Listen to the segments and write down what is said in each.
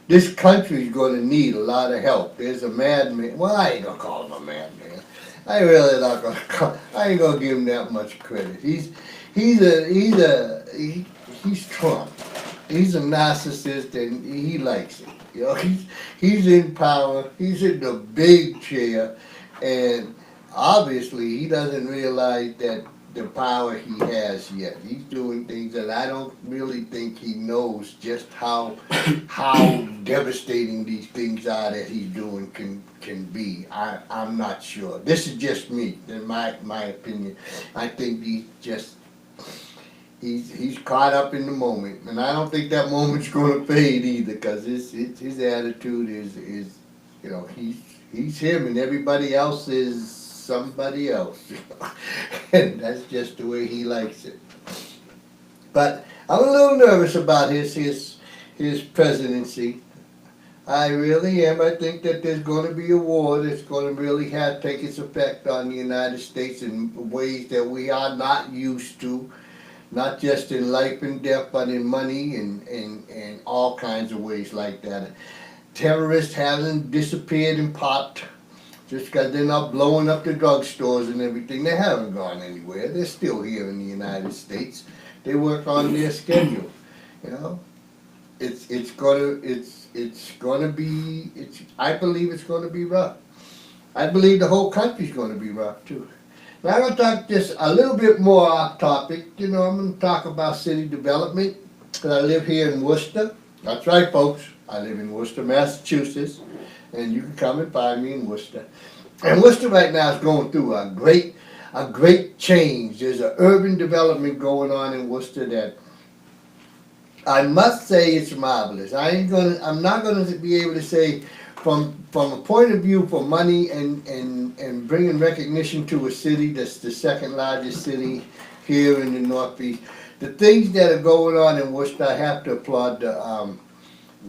this country's going to need a lot of help. There's a madman. Well, I ain't gonna call him a madman. I really not gonna call. I ain't gonna give him that much credit. He's Trump. He's a narcissist and he likes it. You know, he's in power. He's in the big chair, and obviously he doesn't realize that the power he has yet. He's doing things that I don't really think he knows just how devastating these things are that he's doing can be. I'm not sure. This is just me, in my opinion. I think he's caught up in the moment, and I don't think that moment's going to fade either. Because his attitude is you know he's him, and everybody else is somebody else, and that's just the way he likes it. But I'm a little nervous about his presidency. I really am. I think that there's going to be a war that's going to really take its effect on the United States in ways that we are not used to, not just in life and death, but in money and all kinds of ways like that. Terrorists haven't disappeared and popped just because they're not blowing up the drugstores and everything. They haven't gone anywhere. They're still here in the United States. They work on their schedule. You know, it's gonna be. I believe it's gonna be rough. I believe the whole country's gonna be rough too. Now I'm gonna talk just a little bit more off topic. You know, I'm gonna talk about city development because I live here in Worcester. That's right, folks. I live in Worcester, Massachusetts, and you can come and find me in Worcester. And Worcester right now is going through a great change. There's an urban development going on in Worcester that I must say it's marvelous. I'm not gonna be able to say from a point of view for money and bringing recognition to a city that's the second largest city here in the Northeast. The things that are going on in Worcester, I have to applaud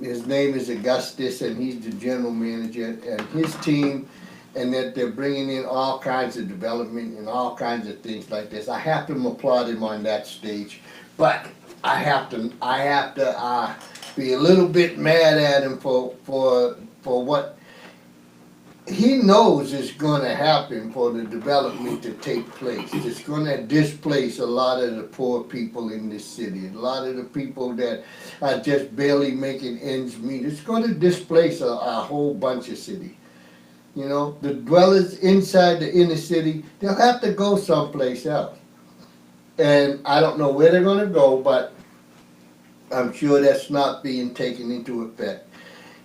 his name is Augustus, and he's the general manager, and his team, and that they're bringing in all kinds of development and all kinds of things like this. I have to applaud him on that stage, but I have to be a little bit mad at him for what he knows is going to happen for the development to take place. It's going to displace a lot of the poor people in this city, a lot of the people that are just barely making ends meet. It's going to displace a whole bunch of city. You know, the dwellers inside the inner city, they'll have to go someplace else. And I don't know where they're going to go, but I'm sure that's not being taken into effect.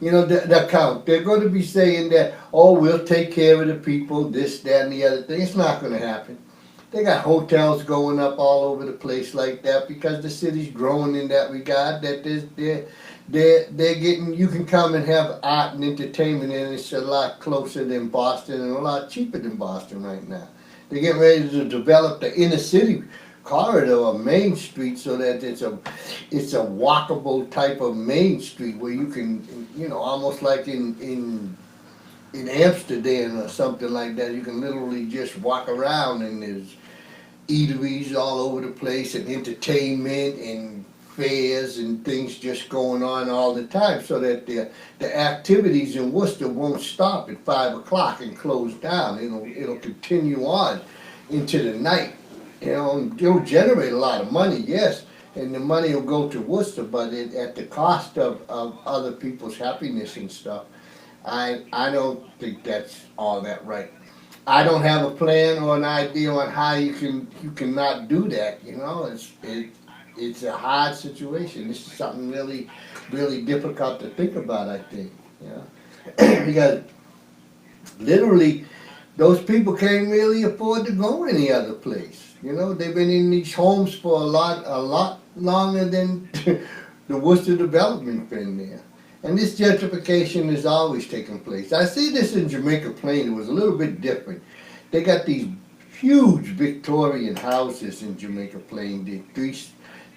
You know, the account, they're going to be saying that, oh, we'll take care of the people, this, that, and the other thing. It's not going to happen. They got hotels going up all over the place like that because the city's growing in that regard, that they're getting, you can come and have art and entertainment, and it's a lot closer than Boston and a lot cheaper than Boston right now. They're getting ready to develop the inner city corridor of Main Street so that it's a walkable type of Main Street where you can, you know, almost like in Amsterdam or something like that, you can literally just walk around and there's eateries all over the place and entertainment and fairs and things just going on all the time so that the activities in Worcester won't stop at 5 o'clock and close down. It'll continue on into the night. You know, it'll generate a lot of money, yes, and the money will go to Worcester, but at the cost of other people's happiness and stuff. I don't think that's all that right. I don't have a plan or an idea on how you cannot do that. You know, it's a hard situation. This is something really, really difficult to think about, I think. You know, because literally those people can't really afford to go any other place. You know, they've been in these homes for a lot longer than the Worcester development been there. And this gentrification is always taking place. I see this in Jamaica Plain. It was a little bit different. They got these huge Victorian houses in Jamaica Plain.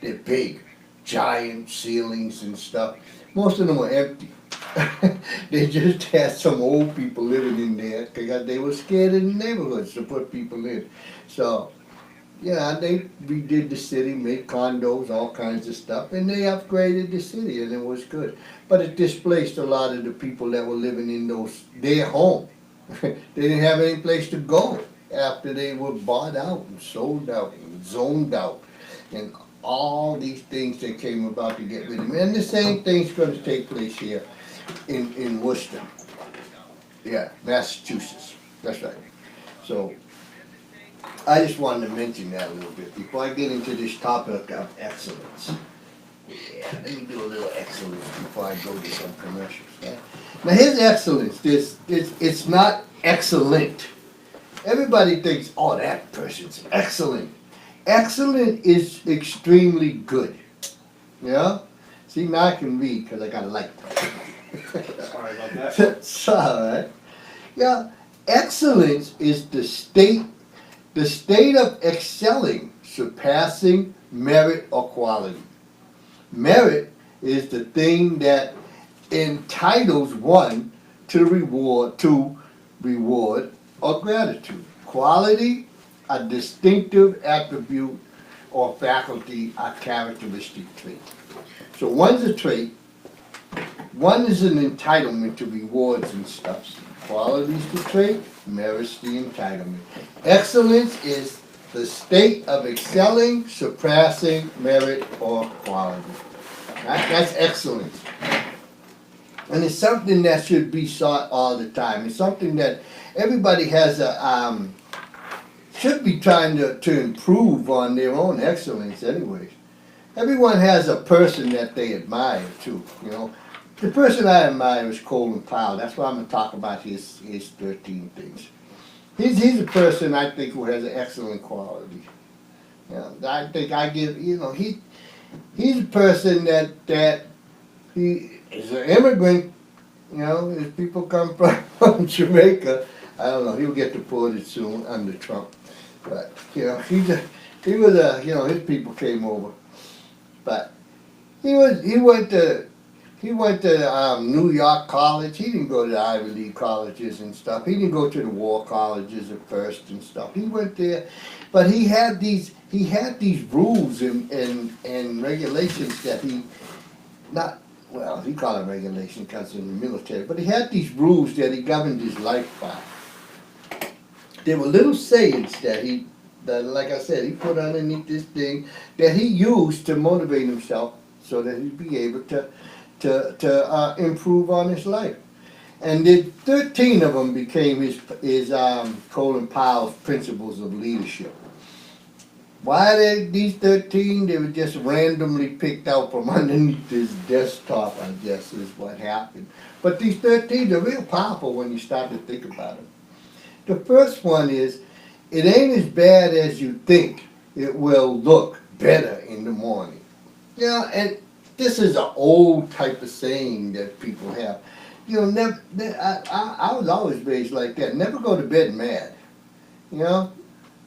They're big, giant ceilings and stuff. Most of them were empty. They just had some old people living in there because they were scared in the neighborhoods to put people in. So Yeah, they redid the city, made condos, all kinds of stuff, and they upgraded the city, and it was good. But it displaced a lot of the people that were living in their home. They didn't have any place to go after they were bought out and sold out and zoned out, and all these things that came about to get rid of them. And the same thing's going to take place here in Worcester. Yeah, Massachusetts. That's right. So I just wanted to mention that a little bit before I get into this topic of excellence. Yeah, let me do a little excellence before I go to some commercials. Yeah? Now here's excellence. It's not excellent. Everybody thinks, oh, that person's excellent. Excellent is extremely good. Yeah? See, now I can read because I got a light. Sorry about that. That's all right. Yeah, excellence is the state of excelling, surpassing merit or quality. Merit is the thing that entitles one to reward or gratitude. Quality, a distinctive attribute or faculty, a characteristic trait. So one's a trait, one is an entitlement to rewards and stuff. Quality is the trait, merit's the entitlement. Excellence is the state of excelling, surpassing merit or quality. That's excellence. And it's something that should be sought all the time. It's something that everybody has should be trying to improve on their own excellence anyways. Everyone has a person that they admire too, you know. The person I admire is Colin Powell. That's why I'm going to talk about his 13 things. He's a person I think who has an excellent quality. You know, I think I give, you know, he's a person that he is an immigrant. You know, his people come from Jamaica. I don't know, he'll get deported soon under Trump. But, you know, he was you know, his people came over. But he went to New York College. He didn't go to the Ivy League colleges and stuff. He didn't go to the war colleges at first and stuff. He went there, but he had these rules and regulations that he he called it regulation because in the military. But he had these rules that he governed his life by. There were little sayings that like I said, he put underneath this thing that he used to motivate himself so that he'd be able to improve on his life. And the 13 of them became his Colin Powell's principles of leadership. Why these 13? They were just randomly picked out from underneath his desktop, I guess, is what happened. But these 13 are real powerful when you start to think about them. The first one is, it ain't as bad as you think. It will look better in the morning. Yeah, and this is an old type of saying that people have. You know, I was always raised like that. Never go to bed mad. You know,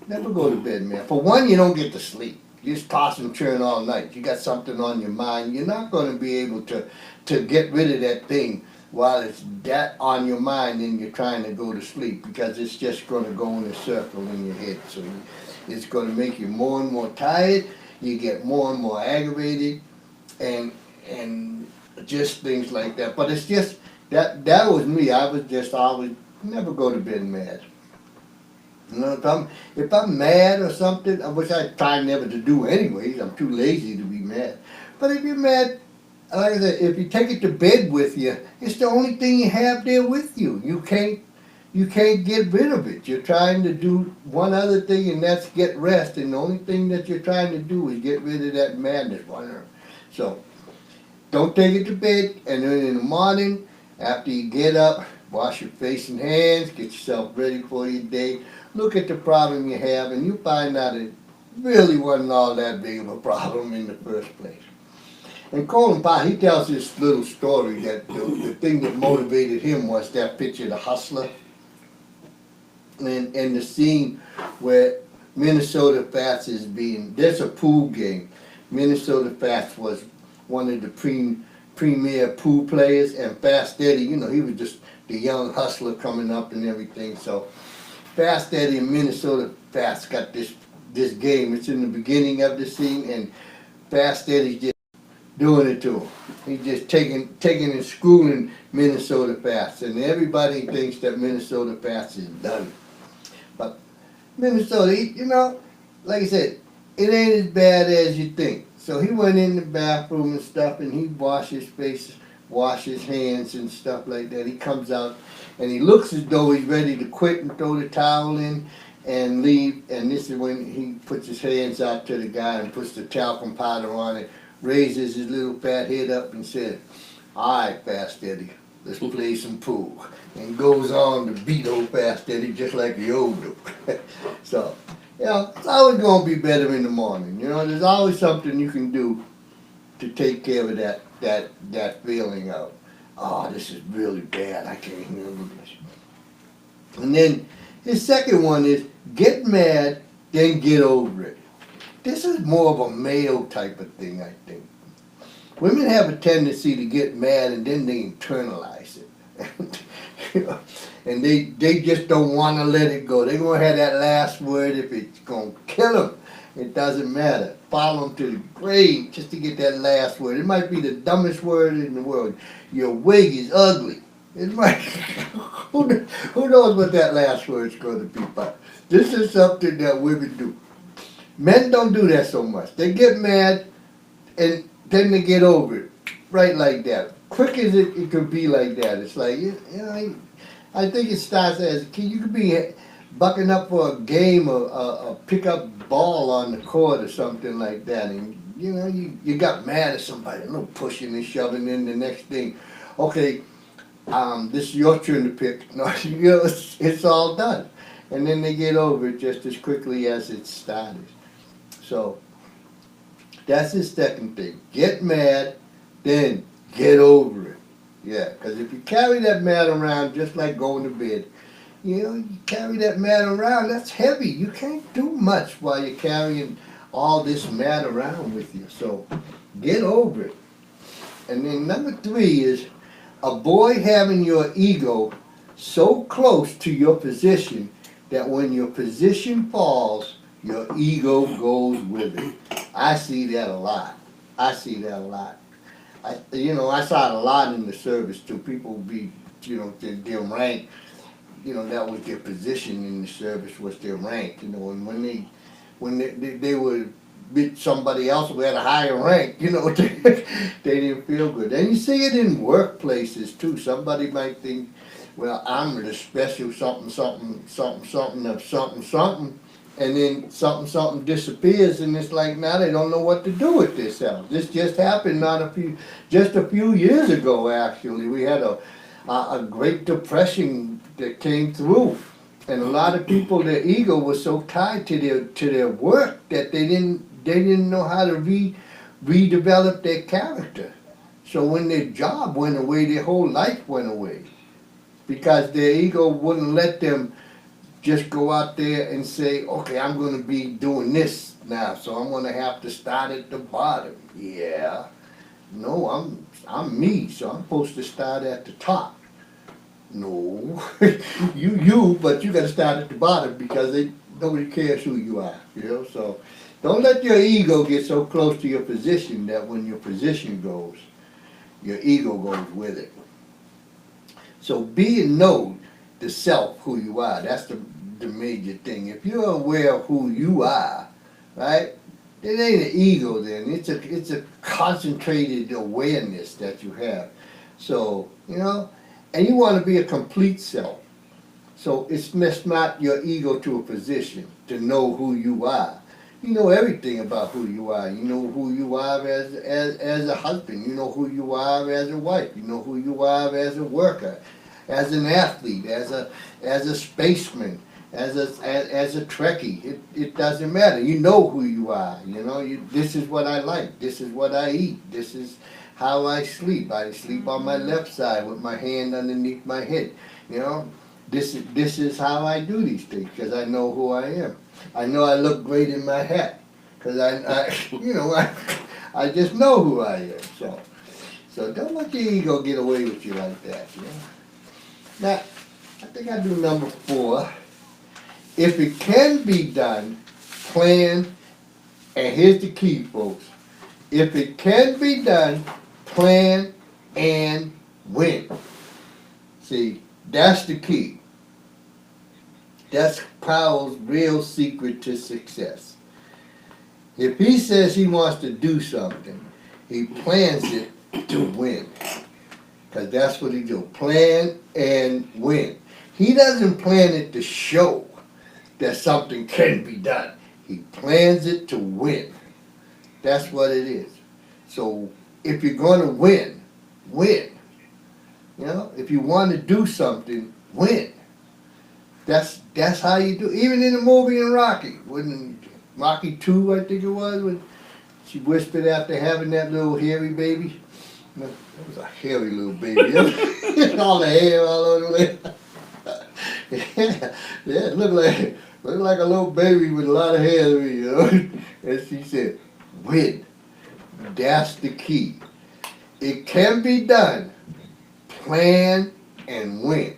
never go to bed mad. For one, you don't get to sleep. You just toss and turn all night. You got something on your mind. You're not going to be able to get rid of that thing while it's that on your mind and you're trying to go to sleep, because it's just going to go in a circle in your head. So it's going to make you more and more tired. You get more and more aggravated. And just things like that. But it's just that was me. I was just always never go to bed mad. You know, if I'm mad or something, which I try never to do anyways, I'm too lazy to be mad. But if you're mad, like I said, if you take it to bed with you, it's the only thing you have there with you. You can't get rid of it. You're trying to do one other thing, and that's get rest. And the only thing that you're trying to do is get rid of that madness. So, don't take it to bed, and then in the morning, after you get up, wash your face and hands, get yourself ready for your day, look at the problem you have, and you find out it really wasn't all that big of a problem in the first place. And Colin Powell, he tells this little story that the thing that motivated him was that picture, The Hustler, and the scene where Minnesota Fats is there's a pool game. Minnesota Fats was one of the premier pool players, and Fast Eddie, you know, he was just the young hustler coming up and everything. So Fast Eddie and Minnesota Fats got this this game. It's in the beginning of the scene, and Fast Eddie's just doing it to him. He's just taking and schooling Minnesota Fast, and everybody thinks that Minnesota Fast is done. But Minnesota, like I said, it ain't as bad as you think. So he went in the bathroom and stuff, and he washed his face, washed his hands and stuff like that. He comes out, and he looks as though he's ready to quit and throw the towel in and leave. And this is when he puts his hands out to the guy and puts the talcum powder on it, raises his little fat head up and says, "All right, Fast Eddie, let's play some pool." And goes on to beat old Fast Eddie just like the old dude. So, it's always going to be better in the morning. There's always something you can do to take care of that feeling of, oh, this is really bad, I can't handle this. And then his second one is, get mad, then get over it. This is more of a male type of thing, I think. Women have a tendency to get mad and then they internalize it. And they just don't want to let it go. They're going to have that last word. If it's going to kill them, it doesn't matter. Follow them to the grave just to get that last word. It might be the dumbest word in the world. Your wig is ugly. It might. Who knows what that last word's going to be? But this is something that women do. Men don't do that so much. They get mad and then they get over it. Right like that. Quick as it could be like that. It's like, I think it starts as a kid. You could be bucking up for a game or a pickup ball on the court or something like that. And, you got mad at somebody. A little pushing and shoving in the next thing. Okay, this is your turn to pick. No, it's all done. And then they get over it just as quickly as it started. So, that's his second thing. Get mad, then get over it. Yeah, because if you carry that mad around just like going to bed, you carry that mad around, that's heavy. You can't do much while you're carrying all this mad around with you. So get over it. And then number 3 is avoid having your ego so close to your position that when your position falls, your ego goes with it. I see that a lot. I saw it a lot in the service too. People be, their rank, that was their position in the service, was their rank, and when they were with somebody else who had a higher rank, they didn't feel good. And you see it in workplaces too. Somebody might think, well, I'm the special something, something, something, something of something, something, and then something, something disappears, and it's like now they don't know what to do with themselves. This just happened just a few years ago, actually. We had a Great Depression that came through, and a lot of people, their ego was so tied to their work that they didn't know how to redevelop their character. So when their job went away, their whole life went away, because their ego wouldn't let them just go out there and say, okay, I'm going to be doing this now, so I'm going to have to start at the bottom. Yeah. No, I'm me, so I'm supposed to start at the top. No. But you got to start at the bottom because nobody cares who you are, So don't let your ego get so close to your position that when your position goes, your ego goes with it. So be and know the self, who you are. That's the major thing. If you're aware of who you are, right, it ain't an ego then. It's a concentrated awareness that you have. So, and you want to be a complete self. So it's not your ego to a position to know who you are. You know everything about who you are. You know who you are as a husband. You know who you are as a wife. You know who you are as a worker, as an athlete, as a spaceman, as a Trekkie. It doesn't matter. You know who you are. This is what I like. This is what I eat. This is how I sleep. I sleep on my left side with my hand underneath my head. This is how I do these things because I know who I am. I know I look great in my hat because I just know who I am. So don't let your ego get away with you like that. Now, I think I do number 4. If it can be done, plan, and here's the key, folks. If it can be done, plan and win. See, that's the key. That's Powell's real secret to success. If he says he wants to do something, he plans it to win. Because that's what he do. Plan and win. He doesn't plan it to show that something can be done. He plans it to win. That's what it is. So if you're going to win, win. You know, if you want to do something, win. That's how you do. Even in the movie in Rocky, when Rocky 2, I think it was, when she whispered after having that little hairy baby. That was a hairy little baby. All the hair all over the way. Yeah, it looked like a little baby with a lot of hair, you know. And she said, win. That's the key. It can be done. Plan and win.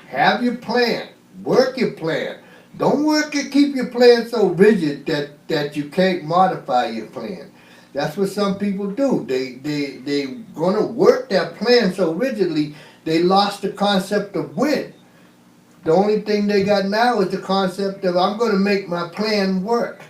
Have your plan. Work your plan. Don't keep your plan so rigid that you can't modify your plan. That's what some people do. They gonna work that plan so rigidly they lost the concept of win. The only thing they got now is the concept of I'm gonna make my plan work.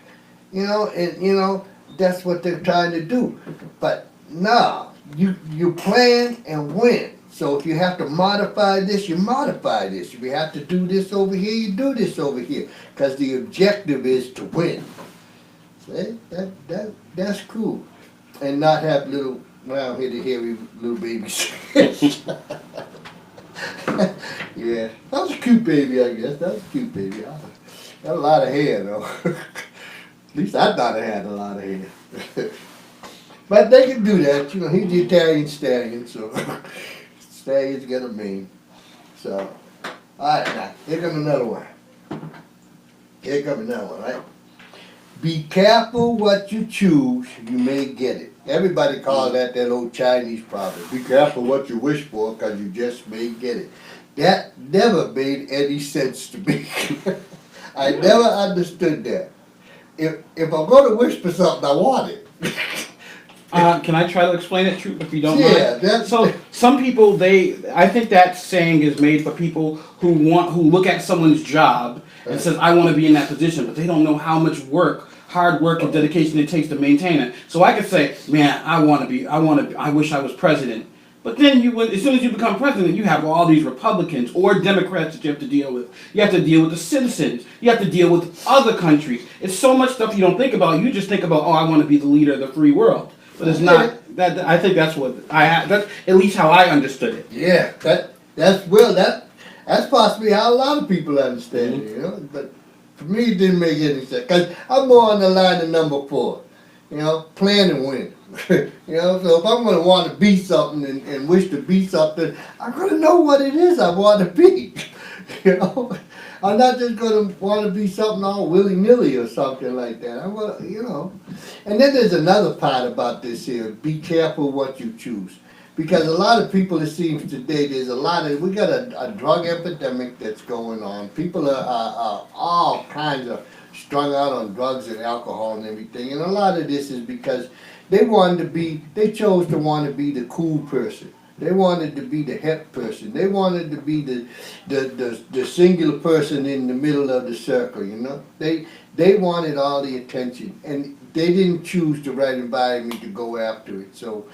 You know, and you know, that's what they're trying to do. But no, you plan and win. So if you have to modify this, you modify this. If you have to do this over here, you do this over here. Because the objective is to win. See? That's cool. And not have little round-headed, hairy little babies. Yeah, that was a cute baby, I guess. That was a cute baby. Got a lot of hair, though. At least I thought it had a lot of hair. But they can do that. You know, he's the Italian stallion, so stallions get a mane. So, all right, now, here comes another one. Here comes another one, right? Be careful what you choose, you may get it. Everybody calls that old Chinese proverb. Be careful what you wish for, because you just may get it. That never made any sense to me. I never understood that. If I'm going to wish for something, I want it. Can I try to explain it, if you don't Yeah, mind? So some people, I think that saying is made for people who look at someone's job and says, I want to be in that position, but they don't know how much work, hard work and dedication it takes to maintain it. So I could say, man, I wish I was president. But then as soon as you become president, you have all these Republicans or Democrats that you have to deal with. You have to deal with the citizens. You have to deal with other countries. It's so much stuff you don't think about. You just think about, oh, I want to be the leader of the free world. But it's not that. I think that's that's at least how I understood it. Yeah, that's possibly how a lot of people understand it, you know. But for me, it didn't make any sense because I'm more on the line of number 4. You know, plan and win. You know, so if I'm going to want to be something and wish to be something, I'm going to know what it is I want to be. You know, I'm not just going to want to be something all willy-nilly or something like that. I'm going to, you know. And then there's another part about this here. Be careful what you choose. Because a lot of people, it seems today, we got a drug epidemic that's going on. People are all kinds of strung out on drugs and alcohol and everything. And a lot of this is because they chose to want to be the cool person. They wanted to be the hip person. They wanted to be the singular person in the middle of the circle, you know. They wanted all the attention, and they didn't choose the right environment to go after it. So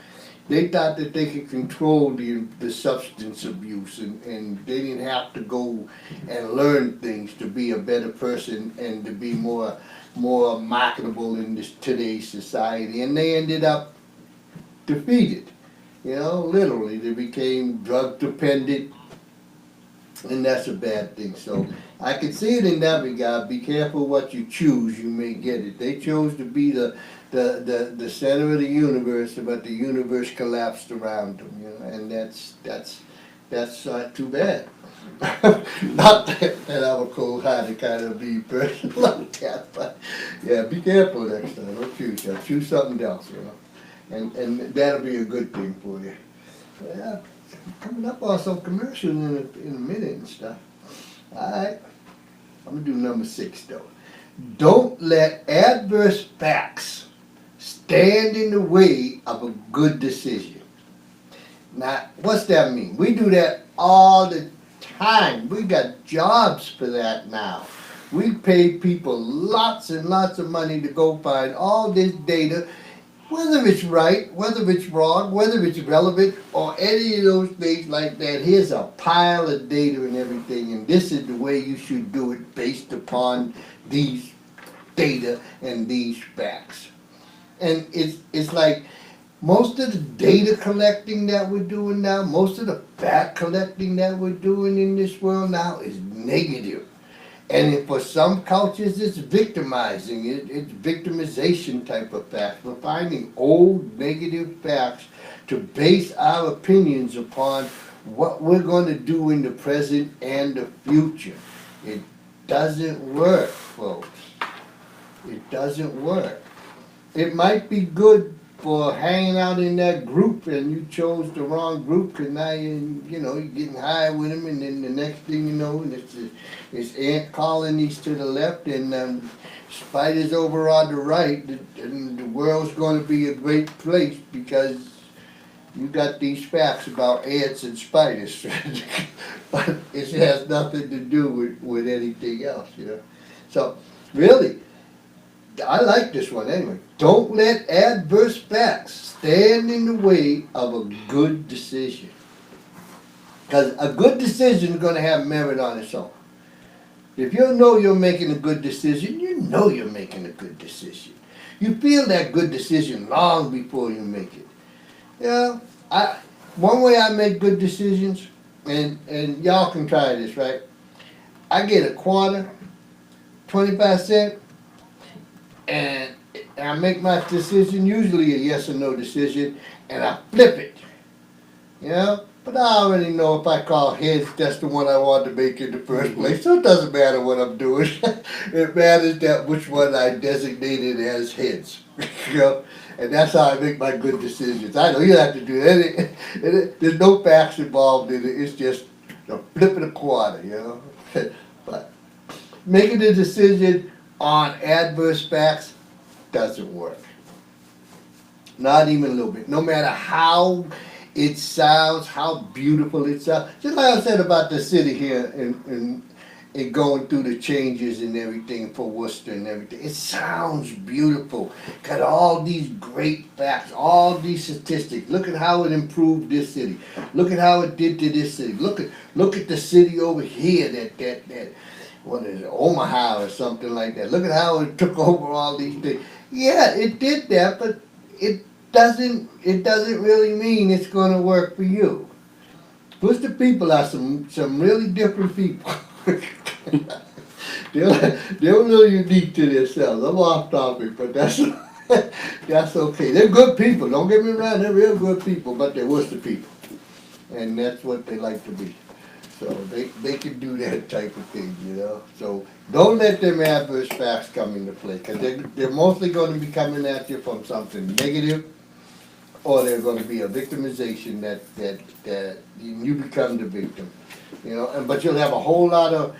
they thought that they could control the substance abuse, and they didn't have to go and learn things to be a better person and to be more marketable in today's society. And they ended up defeated. You know, literally, they became drug dependent, and that's a bad thing. So I can see it in that regard. Be careful what you choose, you may get it. They chose to be the center of the universe, but the universe collapsed around them. You know, and that's too bad. Not that I'm a cold-hearted kind of be person like that, but yeah, be careful next time. Don't choose that. Choose something else, you know. And that'll be a good thing for you. Yeah, coming up on some commercials in a minute and stuff. All right, I'm gonna do number 6 though. Don't let adverse facts stand in the way of a good decision. Now, what's that mean? We do that all the time. We got jobs for that now. We pay people lots and lots of money to go find all this data, whether it's right, whether it's wrong, whether it's relevant, or any of those things like that. Here's a pile of data and everything, and this is the way you should do it based upon these data and these facts. And it's like most of the data collecting that we're doing now, most of the fact collecting that we're doing in this world now is negative. And for some cultures, it's victimizing. It's victimization type of facts. We're finding old negative facts to base our opinions upon what we're going to do in the present and the future. It doesn't work, folks. It doesn't work. It might be good for hanging out in that group and you chose the wrong group because now you're getting high with them, and then the next thing you know, it's ant colonies to the left and spiders over on the right, and the world's going to be a great place because you got these facts about ants and spiders. But it has nothing to do with anything else, So really, I like this one anyway. Don't let adverse facts stand in the way of a good decision. Because a good decision is going to have merit on its own. If you know you're making a good decision, you know you're making a good decision. You feel that good decision long before you make it. One way I make good decisions, and y'all can try this, right? I get a quarter, 25 cents, and I make my decision, usually a yes or no decision, and I flip it. But I already know if I call heads, that's the one I wanted to make in the first place. So it doesn't matter what I'm doing. It matters that which one I designated as heads. And that's how I make my good decisions. I know you don't have to do that. There's no facts involved in it. It's just flipping a quarter, But making a decision on adverse facts doesn't work. Not even a little bit. No matter how it sounds, how beautiful it sounds. Just like I said about the city here and going through the changes and everything for Worcester and everything. It sounds beautiful. Got all these great facts, all these statistics. Look at how it improved this city. Look at how it did to this city. Look at the city over here that what is it, Omaha or something like that. Look at how it took over all these things. Yeah, it did that, but it doesn't really mean it's going to work for you. Worcester people are some really different people. They're a little unique to themselves. I'm off topic, but that's okay. They're good people. Don't get me wrong. They're real good people, but they're Worcester people, and that's what they like to be. So they can do that type of thing, So don't let them adverse facts come into play, because they're mostly going to be coming at you from something negative, or they're going to be a victimization that you become the victim, But you'll have a whole lot of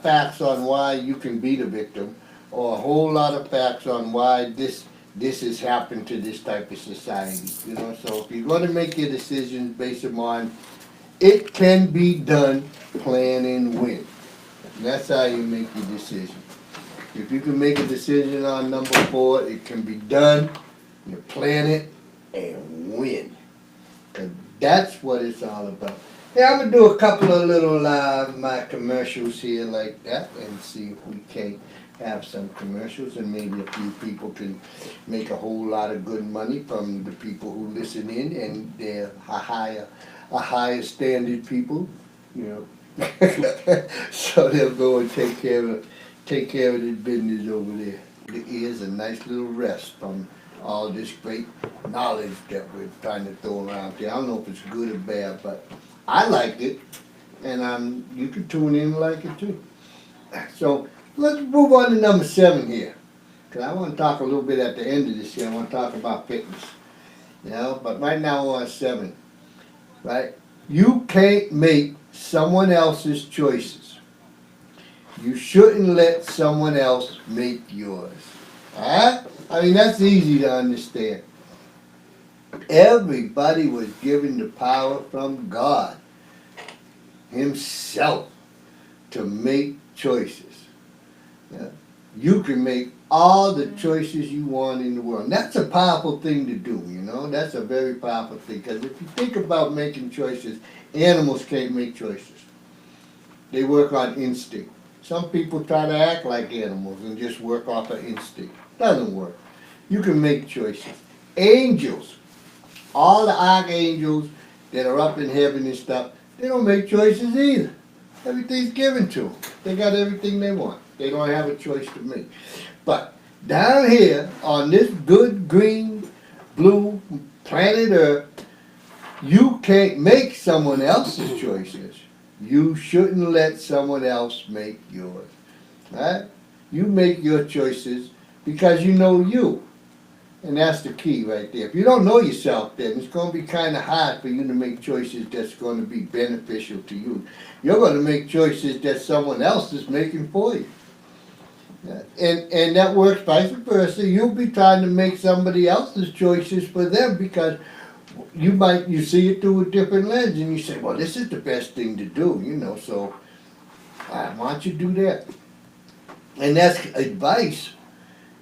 facts on why you can be the victim, or a whole lot of facts on why this has happened to this type of society, So if you're going to make your decisions based upon it can be done, plan and win. And that's how you make your decision. If you can make a decision on number 4, it can be done, you plan it, and win. And that's what it's all about. Hey, I'm going to do a couple of little my commercials here like that and see if we can have some commercials, and maybe a few people can make a whole lot of good money from the people who listen in, and they're a higher standard people, so they'll go and take care of the business over there. It is a nice little rest from all this great knowledge that we're trying to throw around here. I don't know if it's good or bad, but I like it, and you can tune in and like it too. So let's move on to number 7 here, because I want to talk a little bit at the end of this here. I want to talk about fitness, but right now we're on 7. Right? You can't make someone else's choices. You shouldn't let someone else make yours. Alright? I mean, that's easy to understand. Everybody was given the power from God Himself to make choices. Yeah? You can make all the choices you want in the world. And that's a powerful thing to do, you know. That's a very powerful thing. Because if you think about making choices, animals can't make choices. They work on instinct. Some people try to act like animals and just work off of instinct. Doesn't work. You can make choices. Angels, all the archangels that are up in heaven and stuff, they don't make choices either. Everything's given to them. They got everything they want. They don't have a choice to make. But down here on this good green, blue planet Earth, you can't make someone else's choices. You shouldn't let someone else make yours. Right? You make your choices because you know you. And that's the key right there. If you don't know yourself, then it's going to be kind of hard for you to make choices that's going to be beneficial to you. You're going to make choices that someone else is making for you. Yeah. And that works vice versa. You'll be trying to make somebody else's choices for them because you see it through a different lens and you say, well, this is the best thing to do, you know, so why don't you do that? And that's advice.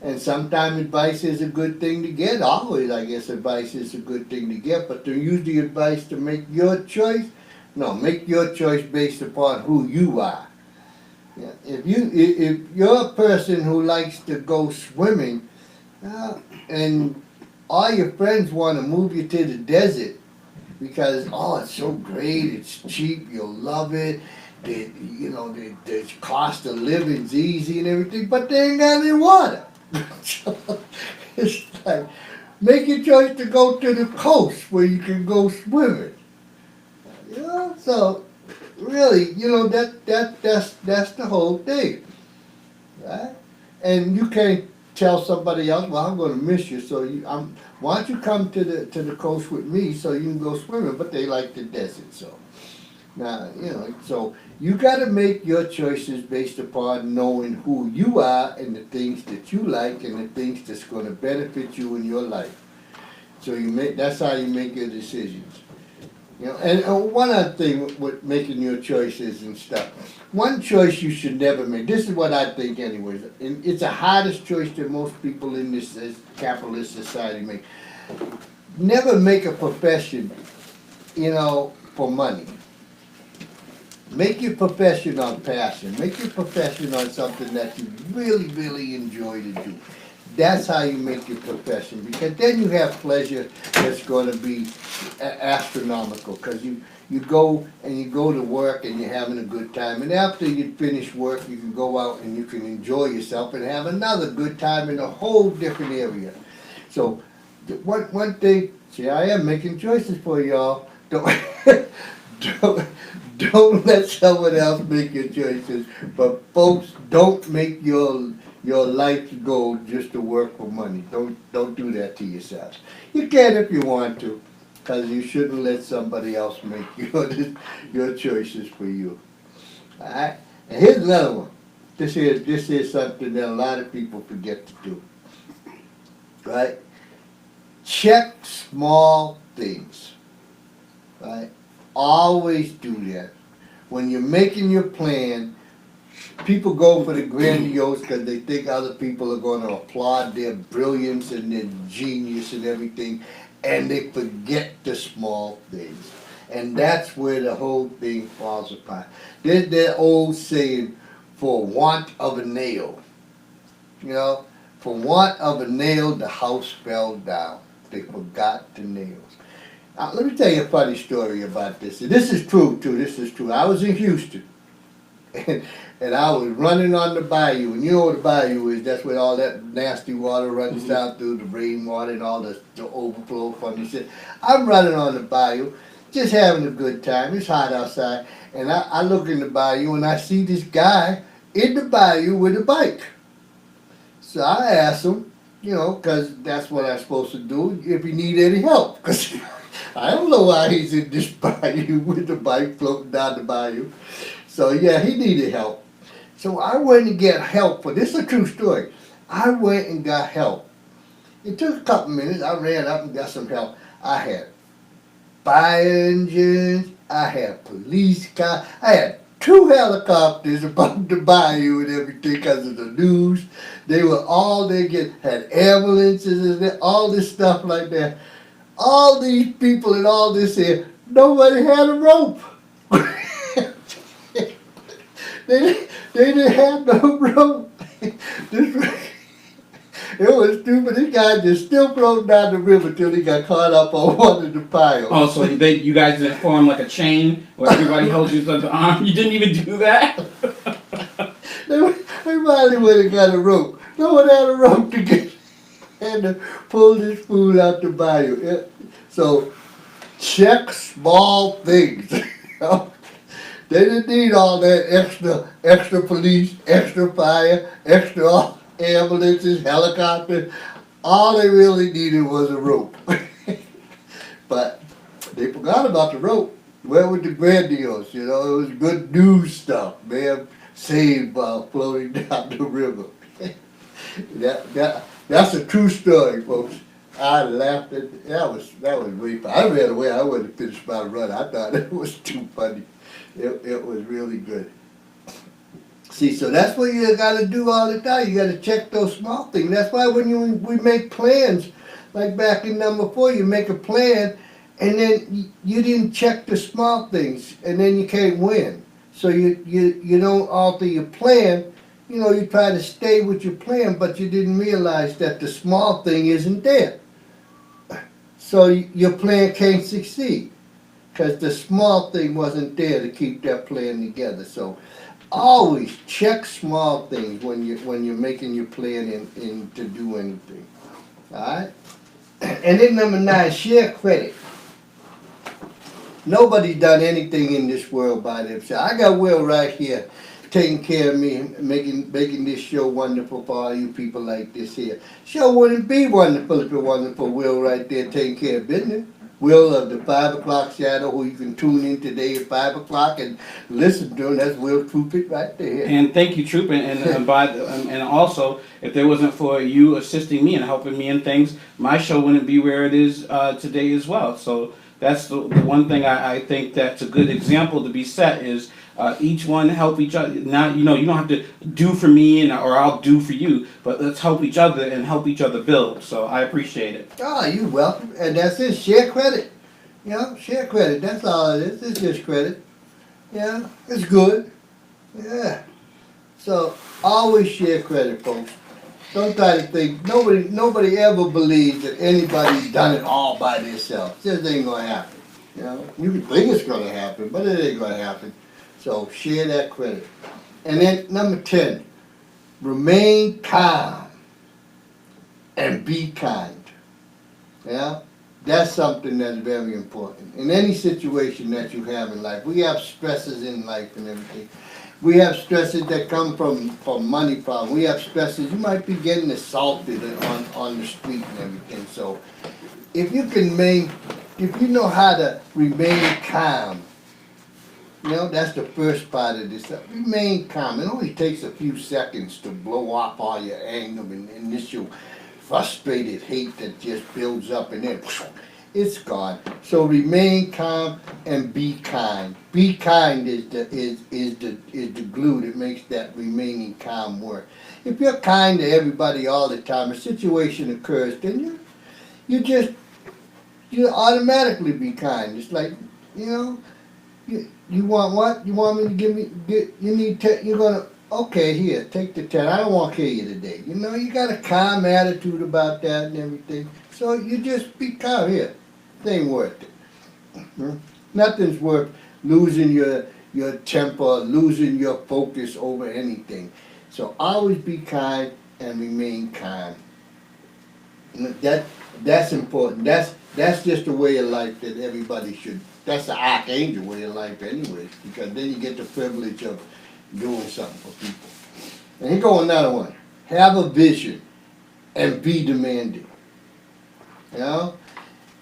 And sometimes advice is a good thing to get. Always, I guess, advice is a good thing to get. But to use the advice to make your choice, no, make your choice based upon who you are. Yeah. If you're a person who likes to go swimming, and all your friends want to move you to the desert because, oh, it's so great, it's cheap, you'll love it. The cost of living's easy and everything, but they ain't got any water. So it's like, make your choice to go to the coast where you can go swimming. You know, so really, you know, that's the whole thing, right? And you can't tell somebody else, well, I'm going to miss you, so why don't you come to the coast with me so you can go swimming? But they like the desert, so. Now, you know, so you got to make your choices based upon knowing who you are and the things that you like and the things that's going to benefit you in your life. So that's how you make your decisions. You know, and one other thing with making your choices and stuff. One choice you should never make. This is what I think, anyways. And it's the hardest choice that most people in this capitalist society make. Never make a profession, you know, for money. Make your profession on passion. Make your profession on something that you really, really enjoy to do. That's how you make your profession, because then you have pleasure that's going to be astronomical, because you go to work and you're having a good time, and after you finish work you can go out and you can enjoy yourself and have another good time in a whole different area. So one thing, see, I am making choices for y'all. Don't let someone else make your choices. But folks, don't make your life's goal just to work for money. Don't do that to yourselves. You can if you want to, because you shouldn't let somebody else make your choices for you. All right? And here's another one. This is something that a lot of people forget to do. Right? Check small things. Right? Always do that. When you're making your plan, people go for the grandiose because they think other people are going to applaud their brilliance and their genius and everything, and they forget the small things. And that's where the whole thing falls apart. There's that old saying, for want of a nail. You know, for want of a nail, the house fell down. They forgot the nails. Let me tell you a funny story about this. And this is true, too. This is true. I was in Houston, and I was running on the bayou. And you know what the bayou is? That's where all that nasty water runs down through, the rainwater and all the overflow funny shit. I'm running on the bayou, just having a good time. It's hot outside. And I look in the bayou, and I see this guy in the bayou with a bike. So I asked him, you know, because that's what I'm supposed to do, if he need any help. Because I don't know why he's in this bayou with the bike floating down the bayou. So yeah, he needed help. So I went and get help for this is a true story. I went and got help. It took a couple minutes. I ran up and got some help. I had fire engines. I had police cars. I had 2 helicopters above the bayou and everything because of the news. They were all they had ambulances and all this stuff like that. All these people and all this here, nobody had a rope. They didn't have no rope. This, it was stupid. This guy just still floating down the river till he got caught up on one of the piles. Oh, so you guys didn't form like a chain where everybody holds each other's arm? You didn't even do that? They finally went and got a rope. No one had a rope to get and to pull this fool out the bayou. Yeah. So check small things. You know? They didn't need all that extra police, extra fire, extra ambulances, helicopters. All they really needed was a rope. But they forgot about the rope. Where were the grandiose? You know, it was good news stuff. Man saved while floating down the river. That's a true story, folks. I laughed at that was way fun. I ran away. I wouldn't have finished my run. I thought it was too funny. It was really good. See, so that's what you got to do all the time. You got to check those small things. That's why when we make plans, like back in number 4, you make a plan, and then you didn't check the small things, and then you can't win. So you don't alter your plan. You know, you try to stay with your plan, but you didn't realize that the small thing isn't there. So your plan can't succeed because the small thing wasn't there to keep that plan together. So always check small things when you're making your plan in to do anything. All right. And then number 9, share credit. Nobody's done anything in this world by themselves. I got Will right here taking care of me, making this show wonderful for all you people like this here. Show wouldn't be wonderful if it wasn't for Will right there taking care of business. Will of the 5 o'clock shadow, who you can tune in today at 5 o'clock and listen to him. That's Will Troopit right there. And thank you, Troop, and also, if there wasn't for you assisting me and helping me in things, my show wouldn't be where it is today as well. So that's the one thing I think that's a good example to be set is each one help each other. Now, you don't have to do for me or I'll do for you, but let's help each other and help each other build. So I appreciate it. Oh, you're welcome. And that's it. Share credit. You know, share credit. That's all it is. It's just credit. Yeah, it's good. Yeah. So always share credit, folks. Don't try to think. Nobody ever believes that anybody's done it all by themselves. Just ain't gonna happen. You know, you can think it's gonna happen, but it ain't gonna happen. So share that credit. And then number 10, remain calm and be kind. Yeah? That's something that's very important. In any situation that you have in life, we have stresses in life and everything. We have stresses that come from money problems. We have stresses, you might be getting assaulted on the street and everything. So if you know how to remain calm, you know, that's the first part of this. Remain calm. It only takes a few seconds to blow off all your anger and initial frustrated hate that just builds up and then it's gone. So remain calm and be kind. Be kind is the glue that makes that remaining calm work. If you're kind to everybody all the time, a situation occurs, then you automatically be kind. It's like, you know, you want what? You want me to you need 10, you're gonna, okay, here, take the 10. I don't want to kill you today. You know, you got a calm attitude about that and everything. So you just be calm here. It ain't worth it. Nothing's worth losing your temper, losing your focus over anything. So always be kind and remain calm. That's important. That's just a way of life that everybody should. That's the ArchAngel way of life anyways, because then you get the privilege of doing something for people. And here goes another one. Have a vision and be demanding. You know?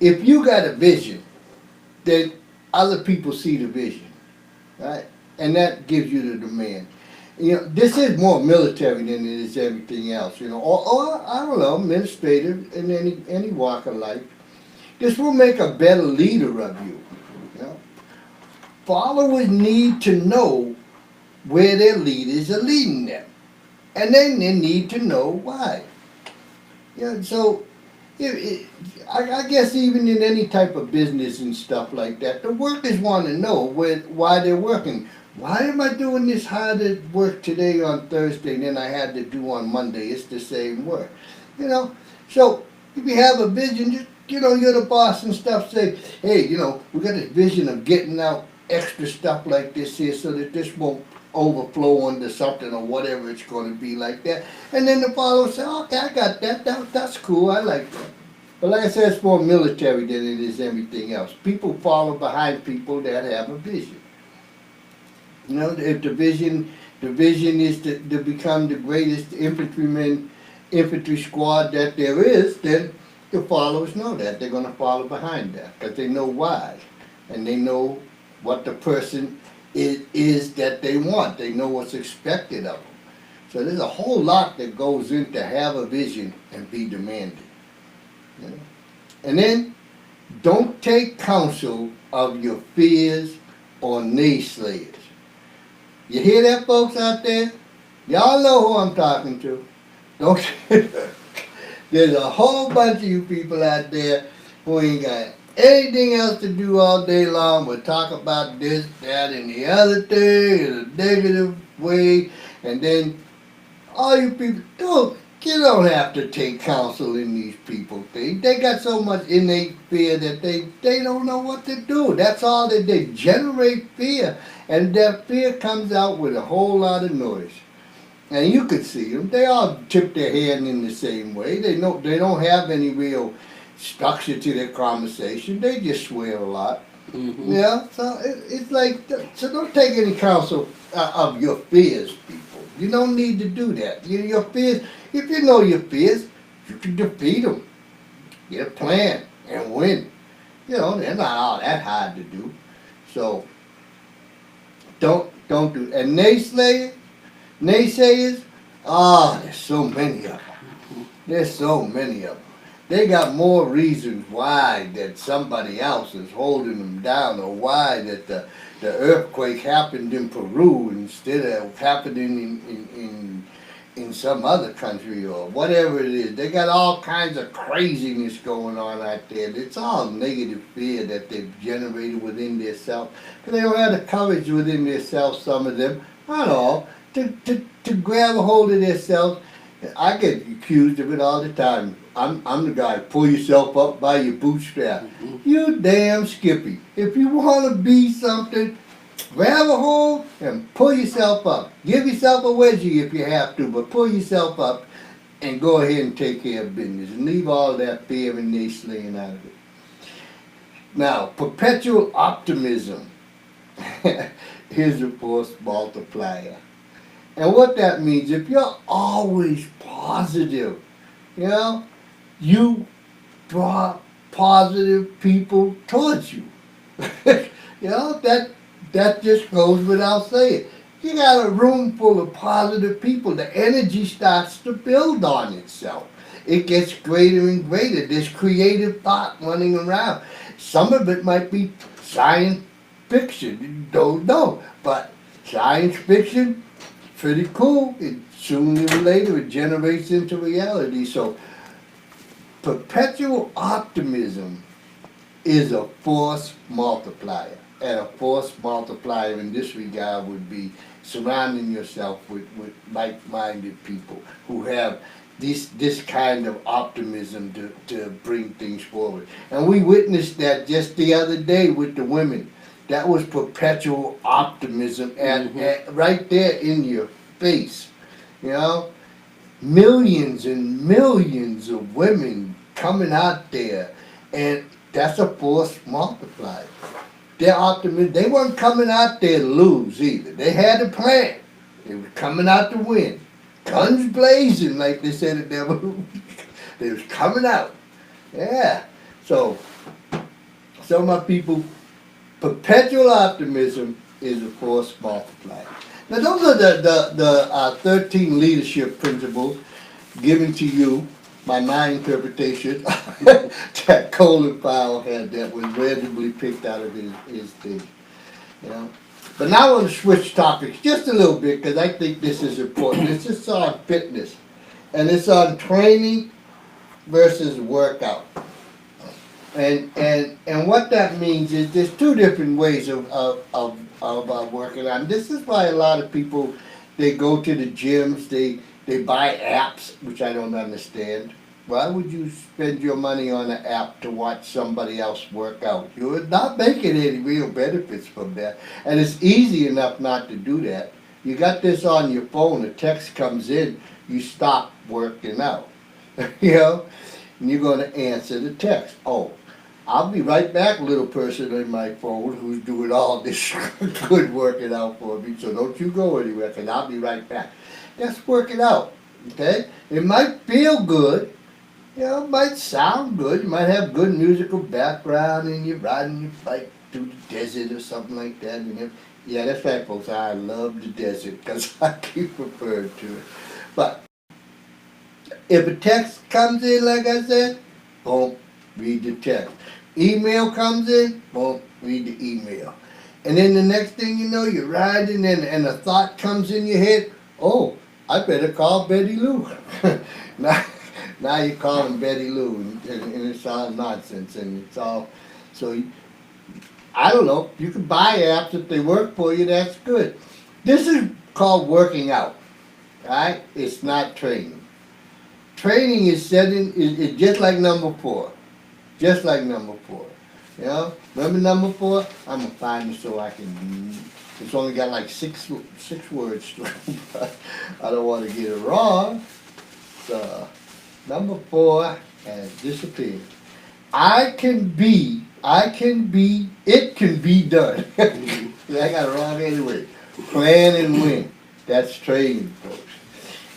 If you got a vision, then other people see the vision. Right? And that gives you the demand. this is more military than it is everything else, or I don't know, administrative in any walk of life. This will make a better leader of you. You know, followers need to know where their leaders are leading them, and then they need to know why. So I guess even in any type of business and stuff like that, the workers want to know why they're working. Why am I doing this harder work today on Thursday than I had to do on Monday? It's the same work. So if you have a vision, just, you're the boss and stuff, say, hey, we got this vision of getting out extra stuff like this here so that this won't overflow into something or whatever it's going to be like that. And then the followers say, okay, I got that. That's cool. I like that. But like I said, it's more military than it is everything else. People follow behind people that have a vision. If the vision is to become the greatest infantry squad that there is, then the followers know that. They're going to follow behind that because they know why. And they know what the person is that they want. They know what's expected of them. So there's a whole lot that goes into have a vision and be demanding. And then don't take counsel of your fears or naysayers. You hear that, folks out there? Y'all know who I'm talking to. Don't. There's a whole bunch of you people out there who ain't got anything else to do all day long but talk about this, that, and the other thing in a negative way. And then all you people, you don't have to take counsel in these people things. They got so much innate fear that they don't know what to do. That's all that they generate fear. And that fear comes out with a whole lot of noise. And you could see them. They all tip their hand in the same way. They don't have any real structure to their conversation. They just swear a lot. Mm-hmm. Yeah, so it's like, so don't take any counsel of your fears, people. You don't need to do that. Your fears, if you know your fears, you can defeat them. Get a plan and win. They're not all that hard to do. So don't do. And naysayers, there's so many of them. There's so many of them. They got more reasons why that somebody else is holding them down, or why that the earthquake happened in Peru instead of happening in some other country or whatever it is. They got all kinds of craziness going on out there. It's all negative fear that they've generated within themselves. Because they don't have the courage within themselves, some of them, not all, to grab a hold of themselves. I get accused of it all the time. I'm the guy, pull yourself up by your bootstrap. Mm-hmm. You damn skippy. If you want to be something, grab a hold and pull yourself up. Give yourself a wedgie if you have to, but pull yourself up and go ahead and take care of business. And leave all that fear and naysaying out of it. Now, perpetual optimism is a force multiplier. And what that means, if you're always positive, you draw positive people towards you. That just goes without saying. You got a room full of positive people, the energy starts to build on itself. It gets greater and greater. There's creative thought running around. Some of it might be science fiction, you don't know. But science fiction, pretty cool. Sooner or later it generates into reality. So perpetual optimism is a force multiplier. And a force multiplier in this regard would be surrounding yourself with like-minded people who have this kind of optimism to bring things forward. And we witnessed that just the other day with the women. That was perpetual optimism and right there in your face. Millions and millions of women coming out there, and that's a force multiplier. They're optimistic. They weren't coming out there to lose either. They had a plan. They were coming out to win. Guns blazing, like they said at their movie. They was coming out. Yeah. So my people, perpetual optimism is a force multiplier. Now those are the 13 leadership principles given to you by my interpretation that Colin Powell had that was randomly picked out of his thing. You know? But now I want to switch topics just a little bit because I think this is important. This is on fitness. And it's on training versus workout. And what that means is there's two different ways of working out. And this is why a lot of people, they go to the gyms, they buy apps, which I don't understand. Why would you spend your money on an app to watch somebody else work out? You're not making any real benefits from that. And it's easy enough not to do that. You got this on your phone, a text comes in, you stop working out. You know? And you're going to answer the text. Oh, I'll be right back, little person in my phone who's doing all this good working out for me. So don't you go anywhere, because I'll be right back. That's working out, okay? It might feel good. You know, it might sound good. You might have good musical background and you're riding your bike through the desert or something like that. And yeah, that's right, folks. I love the desert because I keep referring to it. But if a text comes in, like I said, boom, read the text. Email comes in, boom, read the email. And then the next thing you know, you're riding and a thought comes in your head, oh, I better call Betty Lou. Now you're calling Betty Lou, and it's all nonsense, and it's all, so, I don't know, you can buy apps if they work for you, that's good. This is called working out, right? It's not training. Training is is just like number 4, just like number 4, you know? Remember number 4? I'm gonna find it so I can, it's only got like six words, but I don't wanna get it wrong, so. Number 4 has disappeared. It can be done. I got it wrong anyway. Plan and win. That's training, folks.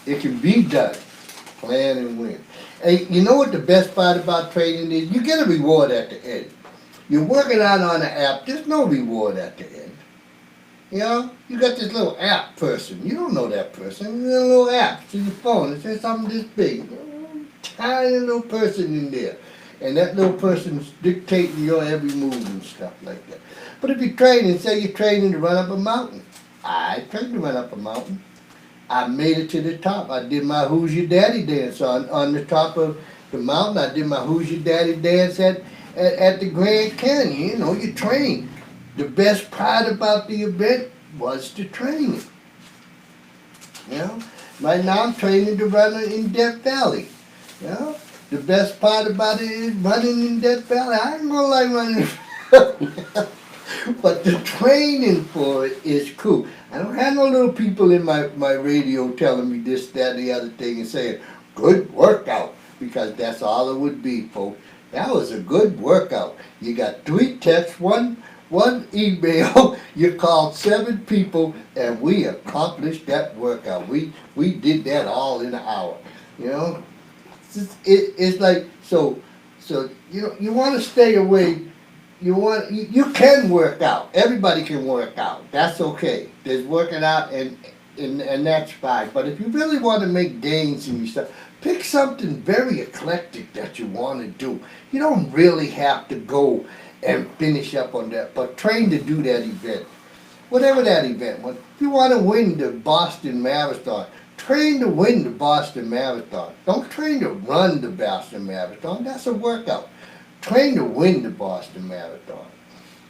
It can be done. Plan and win. Hey, you know what the best part about training is? You get a reward at the end. You're working out on an app, there's no reward at the end. You know, you got this little app person. You don't know that person. There's a little app. It's in your phone. It says something this big. Tiny little person in there. And that little person's dictating your every move and stuff like that. But if you're training, say you're training to run up a mountain. I trained to run up a mountain. I made it to the top. I did my Who's Your Daddy dance on the top of the mountain. I did my Who's Your Daddy dance at the Grand Canyon. You know, you train. The best part about the event was the training. You know, right now I'm training to run in Death Valley. You know, the best part about it is running in Death Valley. I ain't gonna like running, but the training for it is cool. I don't have no little people in my radio telling me this, that, the other thing and saying, good workout, because that's all it would be, folks. That was a good workout. You got 3 texts, one email, you called 7 people, and we accomplished that workout. We did that all in an hour, you know. It's like, so you know, you want to stay away. You can work out. Everybody can work out. That's okay. There's working out and that's fine. But if you really want to make gains in your stuff, pick something very eclectic that you want to do. You don't really have to go and finish up on that, but train to do that event. Whatever that event was. If you want to win the Boston Marathon, train to win the Boston Marathon. Don't train to run the Boston Marathon. That's a workout. Train to win the Boston Marathon.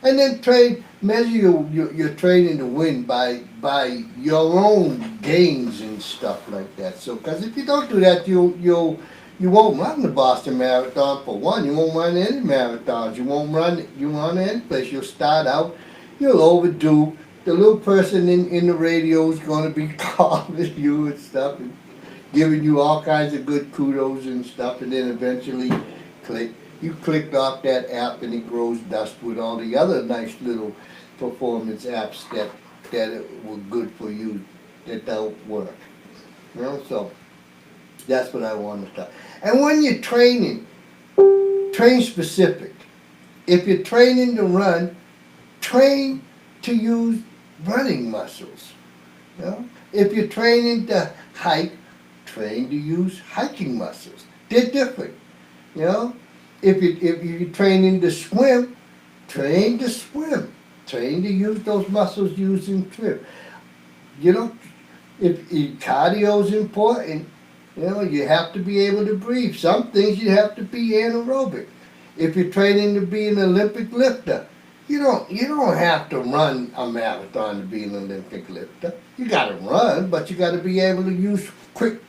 And then measure your training to win by your own gains and stuff like that. So, because if you don't do that, you won't run the Boston Marathon for one. You won't run any marathons. You won't run any place. You'll start out, you'll overdo. The little person in the radio is going to be calling you and stuff and giving you all kinds of good kudos and stuff, and then eventually you clicked off that app and it grows dust with all the other nice little performance apps that were good for you that don't work. You know, so that's what I want to talk. And when you're training, train specific. If you're training to run, train to use running muscles. You know? If you're training to hike, train to use hiking muscles. They're different. You know? If you're training to swim, train to swim. Train to use those muscles using swim. You know, if cardio is important, you know, you have to be able to breathe. Some things you have to be anaerobic. If you're training to be an Olympic lifter, you don't have to run a marathon to be an Olympic lifter. You gotta run, but you gotta be able to use quick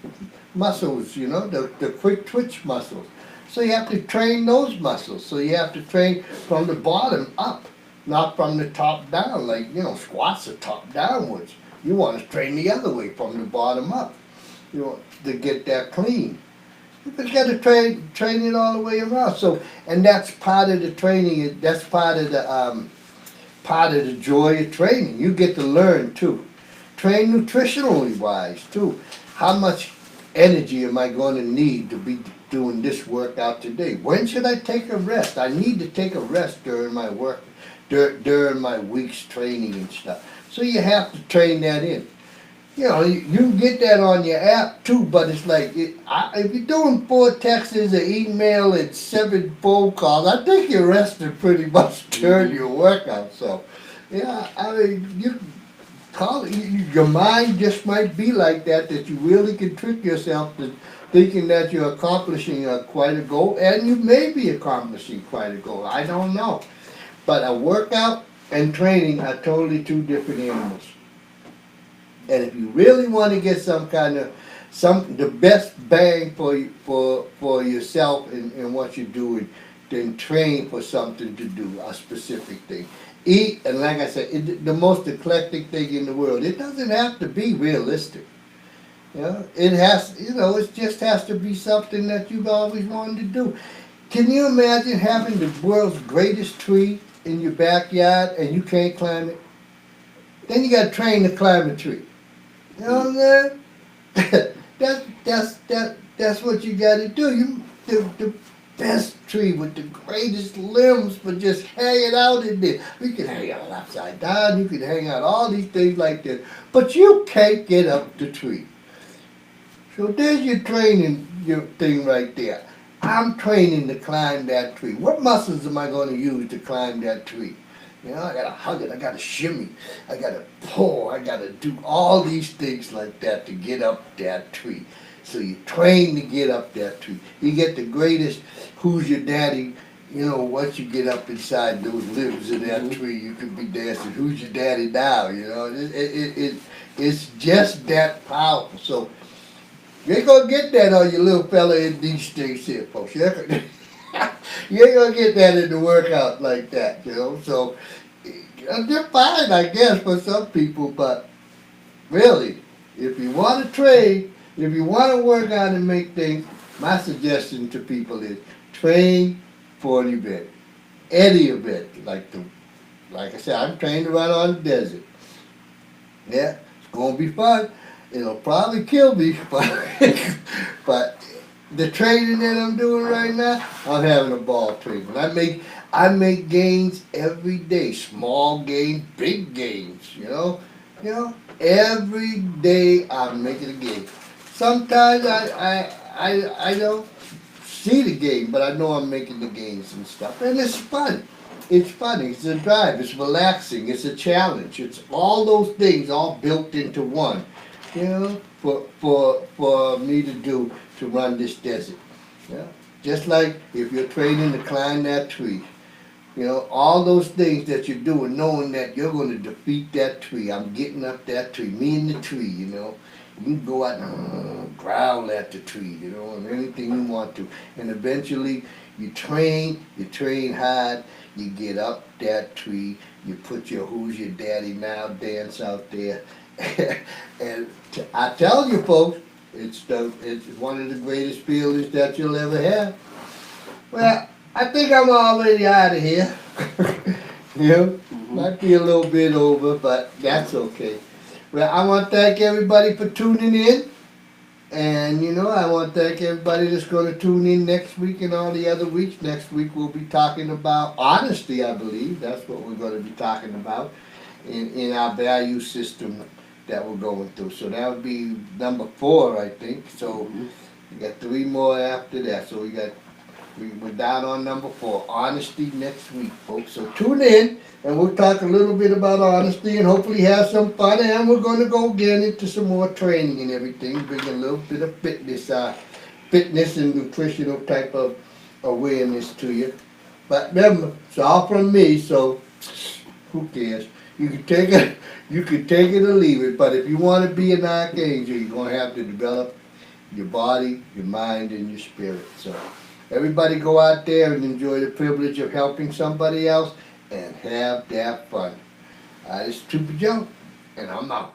muscles, the quick twitch muscles. So you have to train those muscles. So you have to train from the bottom up, not from the top down, like, squats are top downwards. You want to train the other way, from the bottom up, to get that clean. But you got to train it all the way around. So, and that's part of the training. That's part of the joy of training. You get to learn too. Train nutritionally wise too. How much energy am I going to need to be doing this workout today? When should I take a rest? I need to take a rest during my work, during my week's training and stuff. So you have to train that in. You can get that on your app too, but it's like, if you're doing 4 texts, an email, and 7 phone calls, I think you're resting pretty much during your workout. So, yeah, I mean, your mind just might be like that you really can trick yourself to thinking that you're accomplishing quite a goal, and you may be accomplishing quite a goal. I don't know. But a workout and training are totally 2 different animals. And if you really want to get the best bang for yourself in what you're doing, then train for something to do, a specific thing. Eat, and like I said, the most eclectic thing in the world. It doesn't have to be realistic. It just has to be something that you've always wanted to do. Can you imagine having the world's greatest tree in your backyard and you can't climb it? Then you got to train to climb a tree. You know what I'm saying? That's what you got to do. The best tree with the greatest limbs for just hanging out in there. You can hang out upside down. You can hang out all these things like that. But you can't get up the tree. So there's your training thing right there. I'm training to climb that tree. What muscles am I going to use to climb that tree? I gotta hug it, I gotta shimmy, I gotta pull, I gotta do all these things like that to get up that tree. So you train to get up that tree. You get the greatest who's your daddy, once you get up inside those limbs of that tree, you can be dancing who's your daddy now, It's just that powerful. So you ain't gonna get that on your little fella in these things here, folks. You ain't gonna get that in the workout like that, So they're fine, I guess, for some people, but really, if you want to train, if you want to work out and make things, my suggestion to people is train for an event, any event. Like I said, I'm trained to run on the desert. Yeah, it's gonna be fun. It'll probably kill me, but the training that I'm doing right now, I'm having a ball training. I make gains every day, small gains, big gains. Every day I'm making a gain. Sometimes I don't see the gain, but I know I'm making the gains and stuff, and it's fun. It's funny. It's a drive. It's relaxing. It's a challenge. It's all those things all built into one. For me to do to run this desert. Just like if you're training to climb that tree. All those things that you're doing, knowing that you're going to defeat that tree. I'm getting up that tree, me and the tree, You can go out and growl at the tree, and anything you want to. And eventually you train hard, you get up that tree, you put your Who's Your Daddy Now dance out there. And I tell you folks, it's one of the greatest feelings that you'll ever have. Well, I think I'm already out of here. Might be a little bit over, but that's okay. Well, I want to thank everybody for tuning in. And, I want to thank everybody that's going to tune in next week and all the other weeks. Next week we'll be talking about honesty, I believe. That's what we're going to be talking about in our value system that we're going through. So that would be number 4, I think. So we got 3 more after that. So we're down on number 4, honesty next week, folks. So tune in, and we'll talk a little bit about honesty and hopefully have some fun. And we're going to go get into some more training and everything, bring a little bit of fitness and nutritional type of awareness to you. But remember, it's all from me, so who cares? You can take it, or leave it. But if you want to be an archangel, you're going to have to develop your body, your mind, and your spirit. So everybody go out there and enjoy the privilege of helping somebody else and have that fun. This is Super Joe, and I'm out.